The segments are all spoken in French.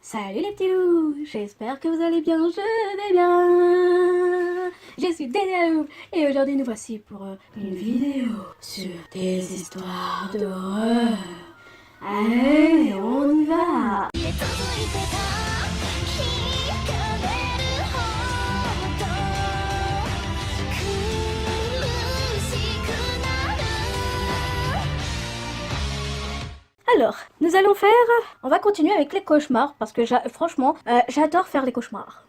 Salut les petits loups, j'espère que vous allez bien, je vais bien. Je suis Dédé et aujourd'hui nous voici pour une vidéo sur des histoires d'horreur. Allez, on y va. Alors, nous allons faire... On va continuer avec les cauchemars, parce que franchement, j'adore faire les cauchemars.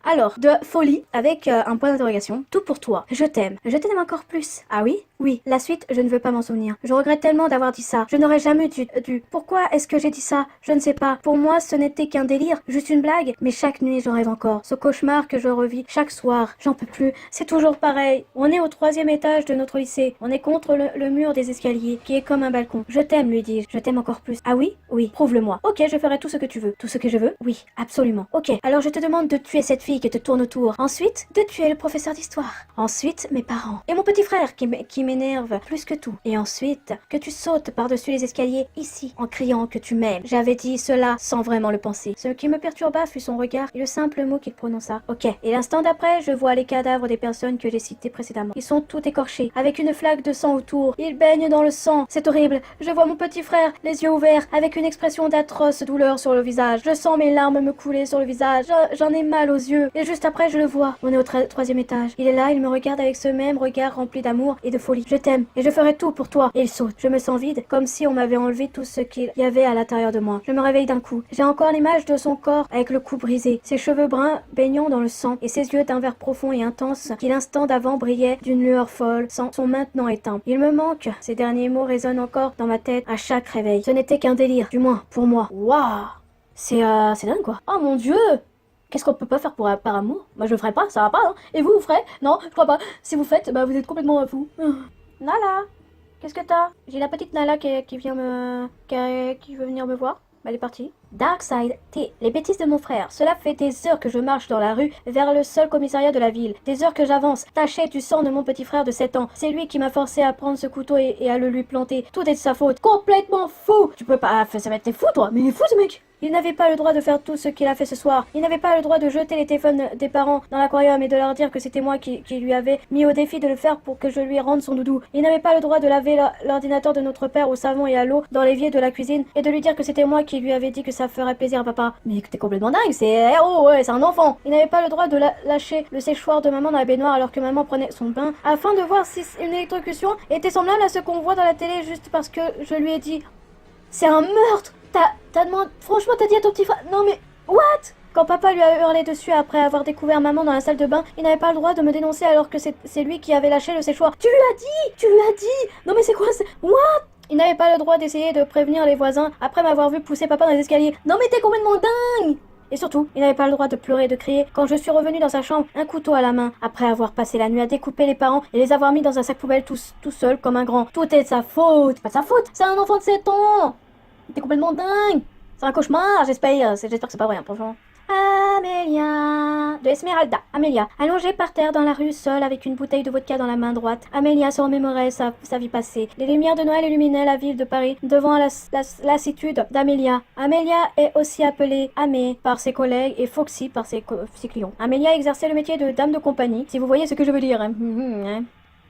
Alors, de folie, avec un point d'interrogation. Tout pour toi, je t'aime encore plus. Ah oui? Oui, la suite, je ne veux pas m'en souvenir. Je regrette tellement d'avoir dit ça. Je n'aurais jamais dû. Pourquoi est-ce que j'ai dit ça? Je ne sais pas. Pour moi, ce n'était qu'un délire, juste une blague. Mais chaque nuit, j'en rêve encore. Ce cauchemar que je revis chaque soir, j'en peux plus. C'est toujours pareil. On est au 3e étage de notre lycée. On est contre le mur des escaliers, qui est comme un balcon. Je t'aime, lui dis-je. Je t'aime encore plus. Ah oui? Oui. Prouve-le-moi. Ok, je ferai tout ce que tu veux. Tout ce que je veux? Oui, absolument. Ok, alors je te demande de tuer cette fille qui te tourne autour. Ensuite, de tuer le professeur d'histoire. Ensuite, mes parents. Et mon petit frère qui m'énerve plus que tout. Et ensuite, que tu sautes par-dessus les escaliers ici, en criant que tu m'aimes. J'avais dit cela sans vraiment le penser. Ce qui me perturba fut son regard et le simple mot qu'il prononça. Ok. Et l'instant d'après, je vois les cadavres des personnes que j'ai citées précédemment. Ils sont tout écorchés, avec une flaque de sang autour. Ils baignent dans le sang. C'est horrible. Je vois mon petit frère, les yeux ouverts, avec une expression d'atroce douleur sur le visage. Je sens mes larmes me couler sur le visage. J'en ai mal aux yeux. Et juste après, je le vois. On est au 3e étage. Il est là, il me regarde avec ce même regard rempli d'amour et de folie. Je t'aime et je ferai tout pour toi. Et il saute. Je me sens vide, comme si on m'avait enlevé tout ce qu'il y avait à l'intérieur de moi. Je me réveille d'un coup. J'ai encore l'image de son corps avec le cou brisé, ses cheveux bruns baignant dans le sang et ses yeux d'un vert profond et intense qui l'instant d'avant brillaient d'une lueur folle sont maintenant éteints. Il me manque. Ces derniers mots résonnent encore dans ma tête à chaque réveil. Ce n'était qu'un délire, du moins pour moi. Waouh! C'est dingue quoi. Oh mon dieu! Qu'est-ce qu'on peut pas faire par amour? Moi je le ferais pas, ça va pas, hein? Et vous ferez? Non, je crois pas. Si vous faites, bah vous êtes complètement fou. Nala, qu'est-ce que t'as? J'ai la petite Nala qui vient qui veut venir me voir. Bah, elle est partie. Darkside, les bêtises de mon frère. Cela fait des heures que je marche dans la rue vers le seul commissariat de la ville. Des heures que j'avance, taché du sang de mon petit frère de 7 ans. C'est lui qui m'a forcé à prendre ce couteau et à le lui planter. Tout est de sa faute. Complètement fou! Tu peux pas... Ça va être t'es fou, toi! Mais il est fou, ce mec! Il n'avait pas le droit de faire tout ce qu'il a fait ce soir. Il n'avait pas le droit de jeter les téléphones des parents dans l'aquarium et de leur dire que c'était moi qui lui avais mis au défi de le faire pour que je lui rende son doudou. Il n'avait pas le droit de laver l'ordinateur de notre père au savon et à l'eau dans l'évier de la cuisine et de lui dire que c'était moi qui lui avais dit que ça ferait plaisir à papa. Mais t'es complètement dingue, c'est... Oh ouais, c'est un enfant. Il n'avait pas le droit de lâcher le séchoir de maman dans la baignoire alors que maman prenait son bain afin de voir si une électrocution était semblable à ce qu'on voit dans la télé juste parce que je lui ai dit... C'est un meurtre! T'as demandé... Franchement, t'as dit à ton petit frère... Non mais... What? Quand papa lui a hurlé dessus après avoir découvert maman dans la salle de bain, il n'avait pas le droit de me dénoncer alors que c'est lui qui avait lâché le séchoir. Tu lui as dit! Tu lui as dit! Non mais c'est quoi? What? Il n'avait pas le droit d'essayer de prévenir les voisins après m'avoir vu pousser papa dans les escaliers. Non mais t'es complètement dingue! Et surtout, il n'avait pas le droit de pleurer et de crier quand je suis revenue dans sa chambre, un couteau à la main, après avoir passé la nuit à découper les parents et les avoir mis dans un sac poubelle tout seul comme un grand. Tout est de sa faute! C'est pas de sa faute! C'est un enfant de 7 ans! T'es complètement dingue! C'est un cauchemar, j'espère. J'espère que c'est pas vrai, hein, franchement. Amélia de Esmeralda. Amélia, allongée par terre dans la rue, seule avec une bouteille de vodka dans la main droite. Amélia se remémorait sa vie passée. Les lumières de Noël illuminaient la ville de Paris devant la lassitude d'Amélia. Amélia est aussi appelée Amé par ses collègues et Foxy par ses clients. Amélia exerçait le métier de dame de compagnie, si vous voyez ce que je veux dire. Hein.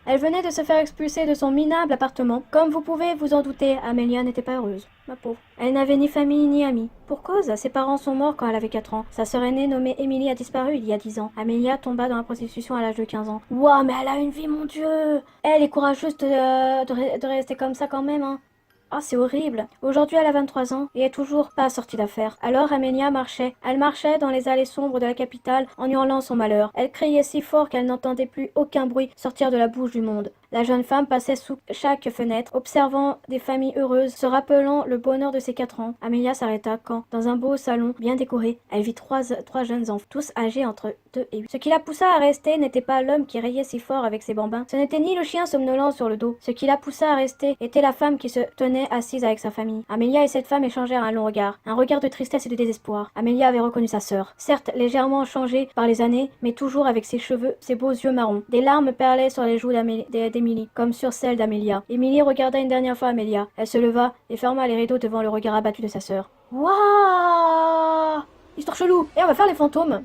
Elle venait de se faire expulser de son minable appartement. Comme vous pouvez vous en douter, Amélia n'était pas heureuse. Ma pauvre. Elle n'avait ni famille ni amis. Pour cause, ses parents sont morts quand elle avait 4 ans. Sa sœur aînée nommée Émilie a disparu il y a 10 ans. Amélia tomba dans la prostitution à l'âge de 15 ans. Waouh, mais elle a une vie, mon Dieu! Elle est courageuse de rester comme ça quand même, hein. Ah, c'est horrible. Aujourd'hui, elle a 23 ans et est toujours pas sortie d'affaires. Alors, Amélia marchait. Elle marchait dans les allées sombres de la capitale en hurlant son malheur. Elle criait si fort qu'elle n'entendait plus aucun bruit sortir de la bouche du monde. La jeune femme passait sous chaque fenêtre, observant des familles heureuses, se rappelant le bonheur de ses 4 ans. Amélia s'arrêta quand, dans un beau salon bien décoré, elle vit trois jeunes enfants, tous âgés entre 2 et 8. Ce qui la poussa à rester n'était pas l'homme qui riait si fort avec ses bambins. Ce n'était ni le chien somnolent sur le dos. Ce qui la poussa à rester était la femme qui se tenait assise avec sa famille. Amélia et cette femme échangèrent un long regard. Un regard de tristesse et de désespoir. Amélia avait reconnu sa sœur. Certes, légèrement changée par les années, mais toujours avec ses cheveux, ses beaux yeux marrons. Des larmes perlaient sur les joues d'Émilie, comme sur celles d'Amélia. Émilie regarda une dernière fois Amélia. Elle se leva et ferma les rideaux devant le regard abattu de sa sœur. Waouh! Histoire chelou. Et on va faire les fantômes.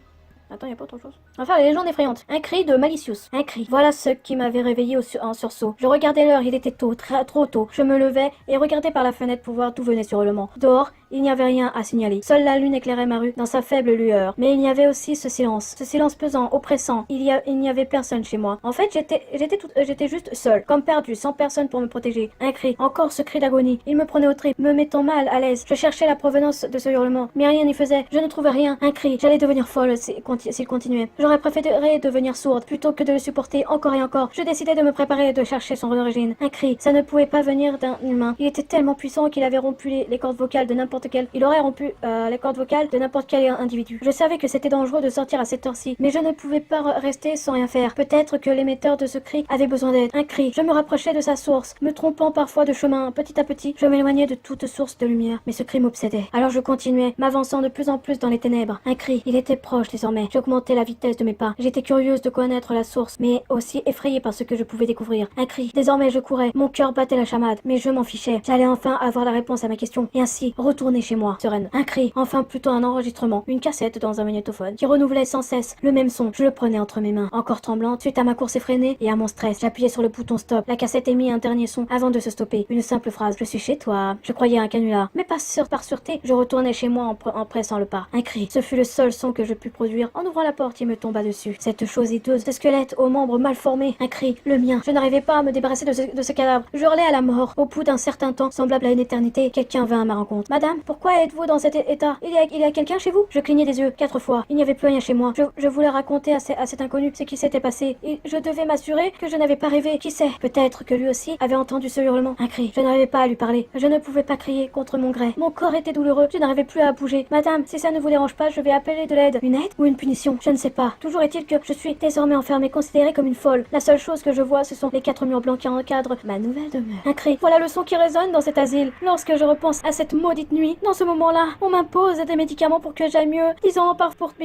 Attends, y a pas autre chose. On va faire les légendes effrayantes. Un cri de Malicious. Un cri. Voilà ce qui m'avait réveillé en sursaut. Je regardais l'heure, il était tôt, trop tôt. Je me levais et regardais par la fenêtre pour voir d'où venait ce hurlement. Dehors, il n'y avait rien à signaler. Seule la lune éclairait ma rue dans sa faible lueur. Mais il y avait aussi ce silence pesant, oppressant. Il n'y avait personne chez moi. En fait, j'étais juste seule, comme perdue, sans personne pour me protéger. Un cri, encore ce cri d'agonie. Il me prenait au trip, me mettant mal à l'aise. Je cherchais la provenance de ce hurlement, mais rien n'y faisait. Je ne trouvais rien. Un cri. J'allais devenir folle s'il continuait. J'aurais préféré devenir sourde plutôt que de le supporter encore et encore. Je décidai de me préparer et de chercher son origine. Un cri. Ça ne pouvait pas venir d'un humain. Il était tellement puissant qu'il avait rompu les cordes vocales de n'importe quel. Il aurait rompu les cordes vocales de n'importe quel individu. Je savais que c'était dangereux de sortir à cette heure-ci, mais je ne pouvais pas rester sans rien faire. Peut-être que l'émetteur de ce cri avait besoin d'aide. Un cri. Je me rapprochais de sa source, me trompant parfois de chemin. Petit à petit, je m'éloignais de toute source de lumière. Mais ce cri m'obsédait. Alors je continuais, m'avançant de plus en plus dans les ténèbres. Un cri. Il était proche désormais. J'augmentais la vitesse de mes pas. J'étais curieuse de connaître la source, mais aussi effrayée par ce que je pouvais découvrir. Un cri. Désormais je courais. Mon cœur battait la chamade, mais je m'en fichais. J'allais enfin avoir la réponse à ma question, et ainsi retourner chez moi, sereine. Un cri. Enfin plutôt un enregistrement. Une cassette dans un magnétophone, qui renouvelait sans cesse le même son. Je le prenais entre mes mains, encore tremblante, suite à ma course effrénée et à mon stress. J'appuyais sur le bouton stop. La cassette émit un dernier son avant de se stopper. Une simple phrase. Je suis chez toi. Je croyais à un canular. Mais par sûreté, je retournais chez moi en pressant le pas. Un cri. Ce fut le seul son que je pus produire. En ouvrant la porte, il me tomba dessus. Cette chose hideuse, ce squelette aux membres mal formés. Un cri. Le mien. Je n'arrivais pas à me débarrasser de ce cadavre. Je hurlais à la mort. Au bout d'un certain temps, semblable à une éternité, quelqu'un vint à ma rencontre. Madame, pourquoi êtes-vous dans cet état? Il y a quelqu'un chez vous? Je clignai des yeux 4 fois. Il n'y avait plus rien chez moi. Je voulais raconter à cet inconnu ce qui s'était passé. Et je devais m'assurer que je n'avais pas rêvé. Qui sait? Peut-être que lui aussi avait entendu ce hurlement. Un cri. Je n'arrivais pas à lui parler. Je ne pouvais pas crier contre mon gré. Mon corps était douloureux. Je n'arrivais plus à bouger. Madame, si ça ne vous dérange pas, je vais appeler de l'aide. Une aide ou une punition? Je ne sais pas. Toujours est-il que je suis désormais enfermée, considérée comme une folle. La seule chose que je vois, ce sont les 4 murs blancs qui encadrent ma nouvelle demeure. Un cri. Voilà le son qui résonne dans cet asile. Lorsque je repense à cette maudite nuit, dans ce moment-là, on m'impose des médicaments pour que j'aille mieux.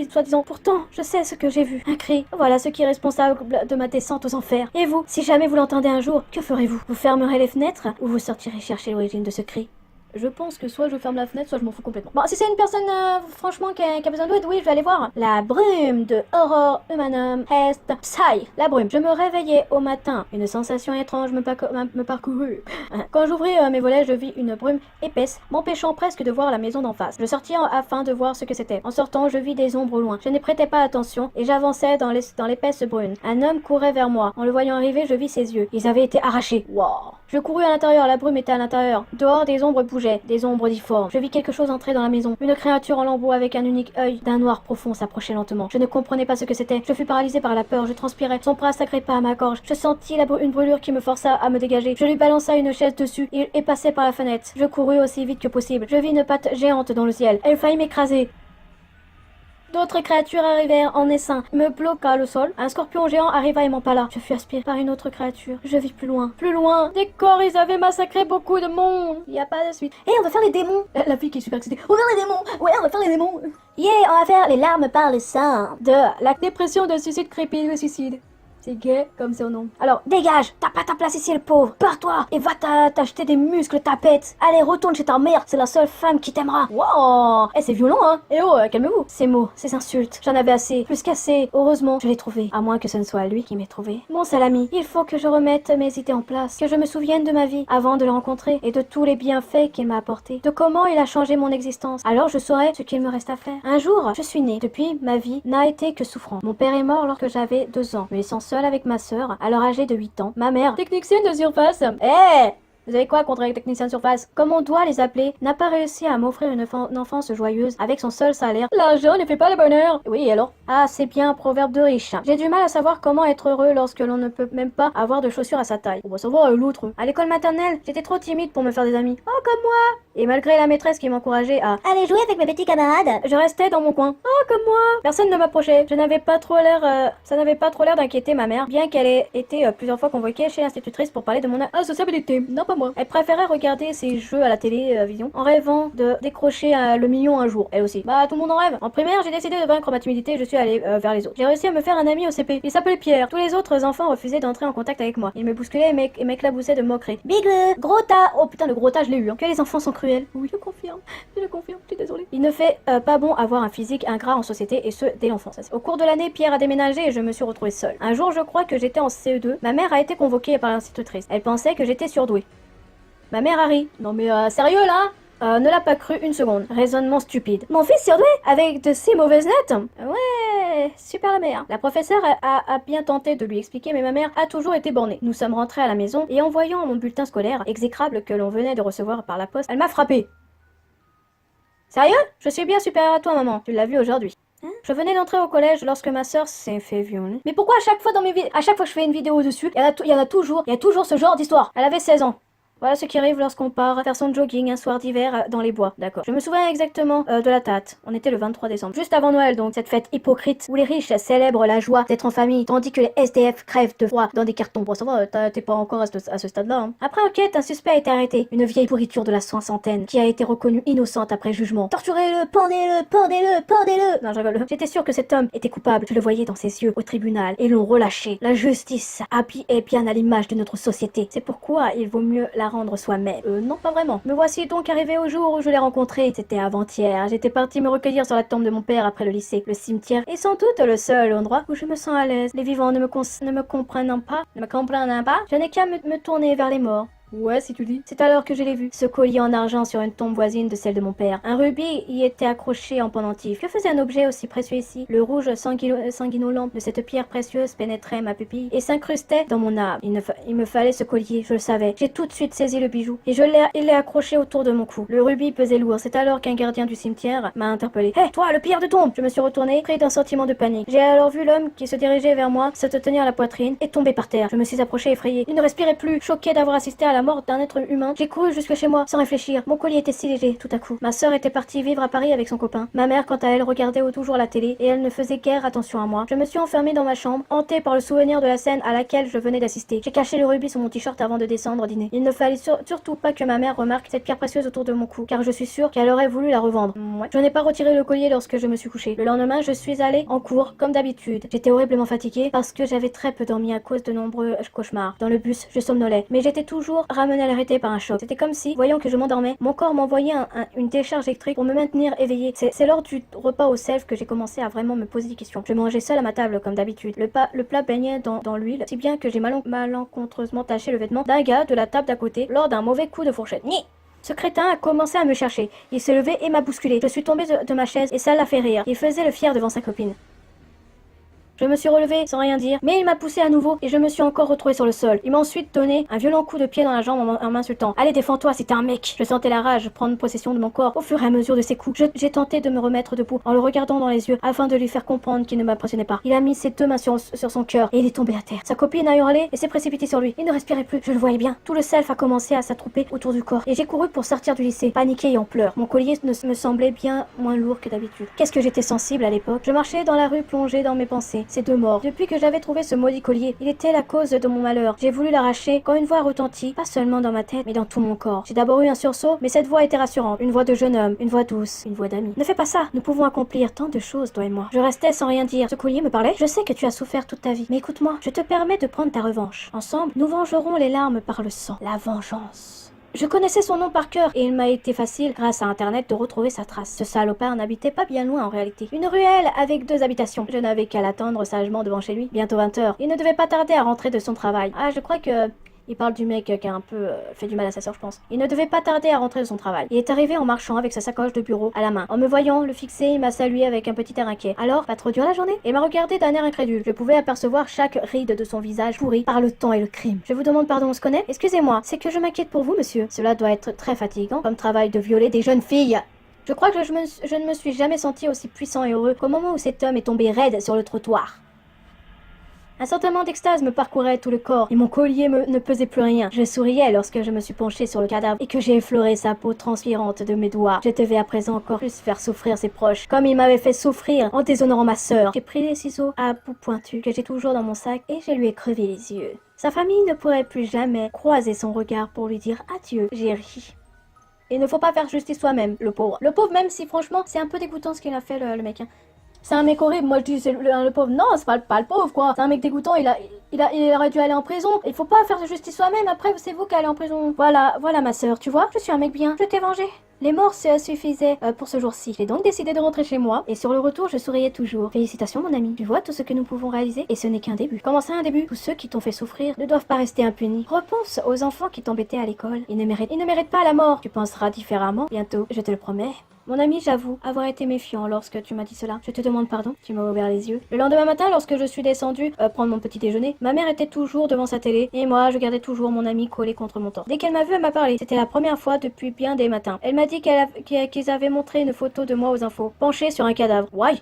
Soi-disant. Pourtant, je sais ce que j'ai vu. Un cri. Voilà ce qui est responsable de ma descente aux enfers. Et vous, si jamais vous l'entendez un jour, que ferez-vous? Vous fermerez les fenêtres ou vous sortirez chercher l'origine de ce cri? Je pense que soit je ferme la fenêtre, soit je m'en fous complètement. Bon, si c'est une personne, franchement, qui a besoin d'aide, oui, je vais aller voir. La brume de Horror Humanum Est Psy. La brume. Je me réveillais au matin. Une sensation étrange me parcourut. Quand j'ouvris mes volets, je vis une brume épaisse, m'empêchant presque de voir la maison d'en face. Je sortis afin de voir ce que c'était. En sortant, je vis des ombres au loin. Je ne prêtais pas attention et j'avançais dans l'épaisse brune. Un homme courait vers moi. En le voyant arriver, je vis ses yeux. Ils avaient été arrachés. Wow. Je courus à l'intérieur. La brume était à l'intérieur. Dehors, des ombres bougeaient. Des ombres difformes. Je vis quelque chose entrer dans la maison. Une créature en lambeaux avec un unique œil d'un noir profond s'approchait lentement. Je ne comprenais pas ce que c'était. Je fus paralysée par la peur. Je transpirais. Son bras s'agrippa à ma gorge. Je sentis une brûlure qui me força à me dégager. Je lui balança une chaise dessus et passai par la fenêtre. Je courus aussi vite que possible. Je vis une patte géante dans le ciel. Elle faillit m'écraser. D'autres créatures arrivèrent en essaim, me bloqua le sol. Un scorpion géant arriva et m'empala. Je fus aspirée par une autre créature. Je vis plus loin. Plus loin. Des corps, ils avaient massacré beaucoup de monde. Il n'y a pas de suite. Et on va faire les démons. La fille qui est super excitée. On va faire les démons. Ouais, on va faire les démons. Yeah, on va faire les larmes par le sang. De la dépression de suicide creepy ou suicide. C'est gay comme surnom. Alors, dégage. T'as pas ta place ici, le pauvre. Pars-toi et va t'acheter des muscles, tapette. Allez, retourne chez ta mère. C'est la seule femme qui t'aimera. Wow. Eh, c'est violent, hein. Eh oh, calmez-vous. Ces mots, ces insultes. J'en avais assez. Plus qu'assez. Heureusement, je l'ai trouvé. À moins que ce ne soit lui qui m'ait trouvé. Mon salami, il faut que je remette mes idées en place. Que je me souvienne de ma vie avant de le rencontrer et de tous les bienfaits qu'il m'a apportés. De comment il a changé mon existence. Alors je saurai ce qu'il me reste à faire. Un jour, je suis née. Depuis, ma vie n'a été que souffrance. Mon père est mort lorsque j'avais 2 ans. Me laissant seule avec ma sœur, alors âgée de 8 ans. Ma mère, technicienne de surface. Vous avez quoi contre les techniciens de surface? Comme on doit les appeler, n'a pas réussi à m'offrir une enfance joyeuse avec son seul salaire. L'argent ne fait pas le bonheur. Oui, alors? Ah, c'est bien un proverbe de riche. J'ai du mal à savoir comment être heureux lorsque l'on ne peut même pas avoir de chaussures à sa taille. On va savoir l'autre. À l'école maternelle, j'étais trop timide pour me faire des amis. Oh, comme moi! Et malgré la maîtresse qui m'encourageait à aller jouer avec mes petits camarades, je restais dans mon coin. Oh, comme moi! Personne ne m'approchait. Ça n'avait pas trop l'air d'inquiéter ma mère, bien qu'elle ait été plusieurs fois convoquée chez l'institutrice pour parler de mon associabilité. Non, pas moi. Elle préférait regarder ses jeux à la télévision en rêvant de décrocher le million un jour, elle aussi. Bah tout le monde en rêve. En primaire, j'ai décidé de vaincre ma timidité et je suis allée vers les autres. J'ai réussi à me faire un ami au CP. Il s'appelait Pierre. Tous les autres enfants refusaient d'entrer en contact avec moi. Ils me bousculaient et m'éclaboussaient de moqueries. Big gros tas. Oh putain, le gros tas, je l'ai eu. Hein. Que les enfants sont cruels. Oui, je confirme. Je le confirme. Je suis désolée. Il ne fait pas bon avoir un physique ingrat en société et ce dès l'enfance. Au cours de l'année, Pierre a déménagé et je me suis retrouvée seule. Un jour, je crois que j'étais en CE2. Ma mère a été convoquée par l'institutrice. Elle pensait que j'étais surdouée. Ma mère a ri. Non mais sérieux là? Ne l'a pas cru une seconde. Raisonnement stupide. Mon fils surdoué? Avec de si mauvaises notes? Ouais, super la mère. La professeure a bien tenté de lui expliquer, mais ma mère a toujours été bornée. Nous sommes rentrés à la maison et en voyant mon bulletin scolaire, exécrable que l'on venait de recevoir par la poste, elle m'a frappée. Sérieux? Je suis bien supérieure à toi, maman. Tu l'as vu aujourd'hui. Je venais d'entrer au collège lorsque ma sœur s'est fait violer. Mais pourquoi à chaque fois à chaque fois que je fais une vidéo dessus, il y a toujours ce genre d'histoire. Elle avait 16 ans. Voilà ce qui arrive lorsqu'on part faire son jogging un soir d'hiver dans les bois. D'accord. Je me souviens exactement de la date. On était le 23 décembre. Juste avant Noël donc. Cette fête hypocrite où les riches célèbrent la joie d'être en famille tandis que les SDF crèvent de froid dans des cartons. Bon ça va, t'es pas encore à ce stade-là. Hein. Après enquête, un suspect a été arrêté. Une vieille pourriture de la soixantaine qui a été reconnue innocente après jugement. Torturez-le, pendez-le, pendez-le, pendez-le. Non, je rigole. J'étais sûre que cet homme était coupable. Je le voyais dans ses yeux au tribunal et l'ont relâché. La justice est bien à l'image de notre société. C'est pourquoi il vaut mieux la rendre soi-même. Non, pas vraiment. Me voici donc arrivé au jour où je l'ai rencontré. C'était avant-hier. J'étais partie me recueillir sur la tombe de mon père après le lycée. Le cimetière est sans doute le seul endroit où je me sens à l'aise. Les vivants ne me comprennent pas, je n'ai qu'à me tourner vers les morts. Ouais, si tu dis. C'est alors que je l'ai vu. Ce collier en argent sur une tombe voisine de celle de mon père. Un rubis y était accroché en pendentif. Que faisait un objet aussi précieux ici? Le rouge sanguinolent de cette pierre précieuse pénétrait ma pupille et s'incrustait dans mon âme. Il me fallait ce collier, je le savais. J'ai tout de suite saisi le bijou et je l'ai accroché autour de mon cou. Le rubis pesait lourd. C'est alors qu'un gardien du cimetière m'a interpellé. Hé, toi, le pilleur de tombe! Je me suis retourné, pris d'un sentiment de panique. J'ai alors vu l'homme qui se dirigeait vers moi se tenir à la poitrine et tomber par terre. Je me suis approché effrayé. Il ne respirait plus, choqué d'avoir assisté à la mort d'un être humain. J'ai couru jusque chez moi sans réfléchir. Mon collier était si léger tout à coup. Ma sœur était partie vivre à Paris avec son copain. Ma mère, quant à elle, regardait toujours la télé et elle ne faisait guère attention à moi. Je me suis enfermée dans ma chambre, hantée par le souvenir de la scène à laquelle je venais d'assister. J'ai caché le rubis sous mon t-shirt avant de descendre dîner. Il ne fallait surtout pas que ma mère remarque cette pierre précieuse autour de mon cou, car je suis sûre qu'elle aurait voulu la revendre. Ouais. Je n'ai pas retiré le collier lorsque je me suis couchée. Le lendemain, je suis allée en cours, comme d'habitude. J'étais horriblement fatiguée parce que j'avais très peu dormi à cause de nombreux cauchemars. Dans le bus, je somnolais, mais j'étais toujours ramenée à la réalité par un choc. C'était comme si, voyant que je m'endormais, mon corps m'envoyait une décharge électrique pour me maintenir éveillée. C'est lors du repas au self que j'ai commencé à vraiment me poser des questions. Je mangeais seule à ma table comme d'habitude. Le plat baignait dans l'huile, si bien que j'ai malencontreusement taché le vêtement d'un gars de la table d'à côté lors d'un mauvais coup de fourchette. Ni. Ce crétin a commencé à me chercher. Il s'est levé et m'a bousculé. Je suis tombée de ma chaise et ça l'a fait rire. Il faisait le fier devant sa copine. Je me suis relevée sans rien dire, mais il m'a poussé à nouveau et je me suis encore retrouvée sur le sol. Il m'a ensuite donné un violent coup de pied dans la jambe en m'insultant. Allez, défends-toi, c'était un mec. Je sentais la rage prendre possession de mon corps au fur et à mesure de ses coups. J'ai tenté de me remettre debout en le regardant dans les yeux afin de lui faire comprendre qu'il ne m'impressionnait pas. Il a mis ses deux mains sur son cœur et il est tombé à terre. Sa copine a hurlé et s'est précipitée sur lui. Il ne respirait plus, je le voyais bien. Tout le self a commencé à s'attrouper autour du corps et j'ai couru pour sortir du lycée, paniqué et en pleurs. Mon collier me semblait bien moins lourd que d'habitude. Qu'est-ce que j'étais sensible à l'époque. Je marchais dans la rue plongée dans mes pensées. Ces deux morts. Depuis que j'avais trouvé ce maudit collier, il était la cause de mon malheur. J'ai voulu l'arracher quand une voix retentit, pas seulement dans ma tête, mais dans tout mon corps. J'ai d'abord eu un sursaut, mais cette voix était rassurante. Une voix de jeune homme, une voix douce, une voix d'ami. Ne fais pas ça, nous pouvons accomplir tant de choses, toi et moi. Je restais sans rien dire. Ce collier me parlait. Je sais que tu as souffert toute ta vie, mais écoute-moi, je te permets de prendre ta revanche. Ensemble, nous vengerons les larmes par le sang. La vengeance. Je connaissais son nom par cœur et il m'a été facile, grâce à internet, de retrouver sa trace. Ce salopard n'habitait pas bien loin en réalité. Une ruelle avec 2 habitations. Je n'avais qu'à l'attendre sagement devant chez lui. Bientôt 20h. Il ne devait pas tarder à rentrer de son travail. Ah, je crois que... Il parle du mec qui a un peu fait du mal à sa sœur, je pense. Il ne devait pas tarder à rentrer de son travail. Il est arrivé en marchant avec sa sacoche de bureau à la main. En me voyant le fixer, il m'a salué avec un petit air inquiet. Alors, pas trop dur la journée? Et m'a regardé d'un air incrédule. Je pouvais apercevoir chaque ride de son visage pourri par le temps et le crime. Je vous demande pardon, on se connaît? Excusez-moi, c'est que je m'inquiète pour vous, monsieur. Cela doit être très fatigant comme travail de violer des jeunes filles. Je crois que je ne me suis jamais senti aussi puissant et heureux qu'au moment où cet homme est tombé raide sur le trottoir. Un sentiment d'extase me parcourait tout le corps et mon collier ne pesait plus rien. Je souriais lorsque je me suis penchée sur le cadavre et que j'ai effleuré sa peau transpirante de mes doigts. Je devais à présent encore plus faire souffrir ses proches, comme il m'avait fait souffrir en déshonorant ma sœur. J'ai pris les ciseaux à bout pointu que j'ai toujours dans mon sac et je lui ai crevé les yeux. Sa famille ne pourrait plus jamais croiser son regard pour lui dire adieu, Jerry. Il ne faut pas faire justice soi-même, le pauvre. Le pauvre, même si franchement, c'est un peu dégoûtant ce qu'il a fait le mec. Hein. C'est un mec horrible, moi je dis c'est le pauvre. Non, c'est pas le pauvre quoi. C'est un mec dégoûtant, il aurait dû aller en prison. Il faut pas faire justice soi-même, après c'est vous qui allez en prison. Voilà ma sœur, tu vois, je suis un mec bien, je t'ai vengé. Les morts suffisaient pour ce jour-ci. J'ai donc décidé de rentrer chez moi, et sur le retour, je souriais toujours. Félicitations mon ami, tu vois tout ce que nous pouvons réaliser, et ce n'est qu'un début. Comment ça un début? Tous ceux qui t'ont fait souffrir ne doivent pas rester impunis. Repense aux enfants qui t'embêtaient à l'école. Ils ne méritent pas la mort. Tu penseras différemment bientôt, je te le promets. Mon ami, j'avoue avoir été méfiant lorsque tu m'as dit cela. Je te demande pardon, tu m'as ouvert les yeux. Le lendemain matin, lorsque je suis descendue prendre mon petit déjeuner, ma mère était toujours devant sa télé et moi, je gardais toujours mon ami collé contre mon torse. Dès qu'elle m'a vu, elle m'a parlé. C'était la première fois depuis bien des matins. Elle m'a dit qu'ils avaient montré une photo de moi aux infos, penchée sur un cadavre. Why?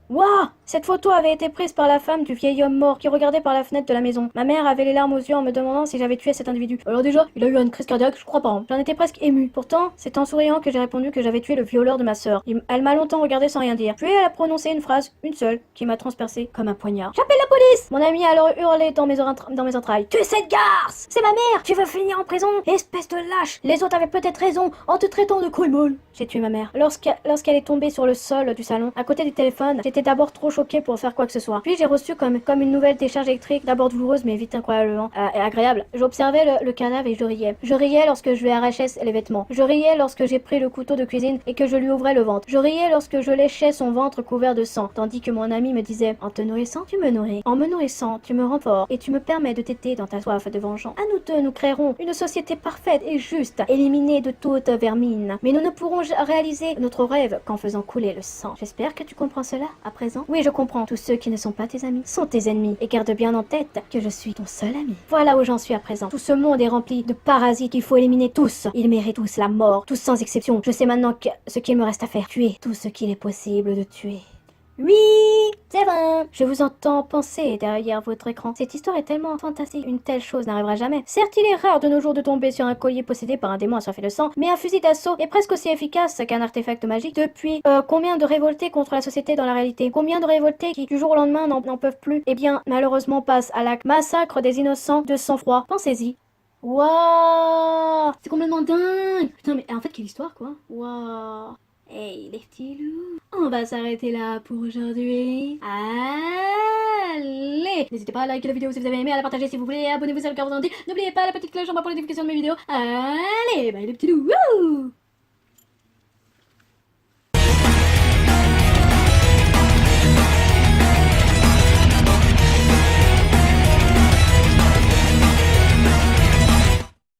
Waouh! Cette photo avait été prise par la femme du vieil homme mort qui regardait par la fenêtre de la maison. Ma mère avait les larmes aux yeux en me demandant si j'avais tué cet individu. Alors déjà, il a eu une crise cardiaque, je crois pas. Hein. J'en étais presque émue. Pourtant, c'est en souriant que j'ai répondu que j'avais tué le violeur de ma sœur. Elle m'a longtemps regardé sans rien dire. Puis elle a prononcé une phrase, une seule, qui m'a transpercé comme un poignard. J'appelle la police! Mon ami a alors hurlé dans mes entrailles. Tu es cette garce! C'est ma mère! Tu veux finir en prison? Espèce de lâche! Les autres avaient peut-être raison en te traitant de criminel. J'ai tué ma mère. Lorsqu'elle est tombée sur le sol du salon, à côté du téléphone, j'étais d'abord trop choquée pour faire quoi que ce soit. Puis j'ai reçu comme une nouvelle décharge électrique, d'abord douloureuse mais vite incroyablement agréable. J'observais le cadavre et je riais. Je riais lorsque je lui arrachais les vêtements. Je riais lorsque j'ai pris le couteau de cuisine et que je lui ouvrais le ventre. Je riais lorsque je léchais son ventre couvert de sang, tandis que mon ami me disait: en te nourrissant, tu me nourris. En me nourrissant, tu me rends fort et tu me permets de t'aider dans ta soif de vengeance. À nous deux, nous créerons une société parfaite et juste, éliminée de toute vermine. Mais nous ne pourrons réaliser notre rêve qu'en faisant couler le sang. J'espère que tu comprends cela à présent. Oui, je comprends. Tous ceux qui ne sont pas tes amis sont tes ennemis. Et garde bien en tête que je suis ton seul ami. Voilà où j'en suis à présent. Tout ce monde est rempli de parasites qu'il faut éliminer tous. Ils méritent tous la mort, tous sans exception. Je sais maintenant ce qu'il me reste à faire. Tuer tout ce qu'il est possible de tuer. Oui, c'est vrai. Je vous entends penser derrière votre écran. Cette histoire est tellement fantastique, une telle chose n'arrivera jamais. Certes, il est rare de nos jours de tomber sur un collier possédé par un démon assoiffé de sang, mais un fusil d'assaut est presque aussi efficace qu'un artefact magique. Depuis, combien de révoltés contre la société dans la réalité? Combien de révoltés qui, du jour au lendemain, n'en peuvent plus? Eh bien, malheureusement, passent à l'acte. Massacre des innocents de sang-froid. Pensez-y. Waouh! C'est complètement dingue! Putain, mais en fait, quelle histoire, quoi? Waouh! Hey les petits loups, on va s'arrêter là pour aujourd'hui. Allez, n'hésitez pas à liker la vidéo si vous avez aimé, à la partager si vous voulez, abonnez-vous si le cœur vous en dit. N'oubliez pas la petite cloche en bas pour les notifications de mes vidéos. Allez, bye les petits loups. Wouh!